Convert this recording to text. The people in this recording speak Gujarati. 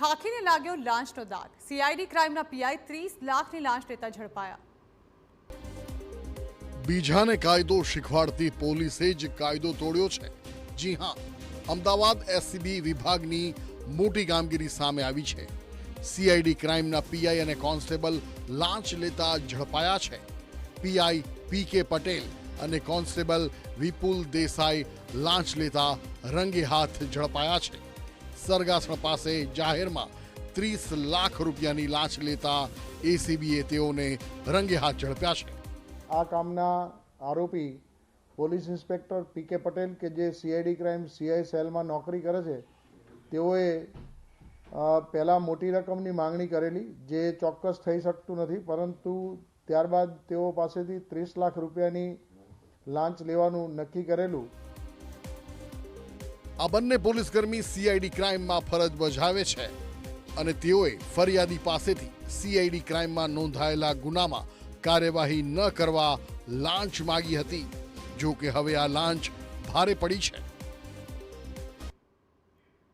ખાખીને લાગ્યો લાંચનો દાગ। સીઆઈડી ક્રાઇમના પીઆઈ 30 લાખની લાંચ લેતા ઝડપાયા। બીજાને કાયદો શીખવાડતી પોલીસે જ કાયદો તોડ્યો છે। જી હા, અમદાવાદ એસસીબી વિભાગની મોટી કામગીરી સામે આવી છે। સીઆઈડી ક્રાઇમના પીઆઈ અને કોન્સ્ટેબલ લાંચ લેતા ઝડપાયા છે। પીઆઈ પીકે પટેલ અને કોન્સ્ટેબલ વિપુલ દેસાઈ લાંચ લેતા રંગે હાથ ઝડપાયા છે। સરગાસણ પાસે જાહેરમાં 30 લાખ રૂપિયાની લાંચ લેતા એસીબીએ તેઓને રંગે હાથ ઝડપ્યા છે। આ કામના આરોપી પોલીસ ઇન્સ્પેક્ટર પીકે પટેલ કે જે સીઆઈડી ક્રાઇમ સીઆઈ સેલમાં નોકરી કરે છે, તેઓએ પહેલાં મોટી રકમની માંગણી કરેલી, જે ચોક્કસ થઈ શકતું નથી, પરંતુ ત્યારબાદ તેઓ પાસેથી 30 લાખ રૂપિયાની લાંચ લેવાનું નક્કી કરેલું। આ બંને પોલીસકર્મી સીઆઈડી ક્રાઇમમાં ફરજ બજાવે છે અને તેઓએ ફરિયાદી પાસેથી સીઆઈડી ક્રાઇમમાં નોંધાયેલા ગુનામાં કાર્યવાહી ન કરવા લાંચ માગી હતી। જો કે હવે આ લાંચ ભારે પડી છે।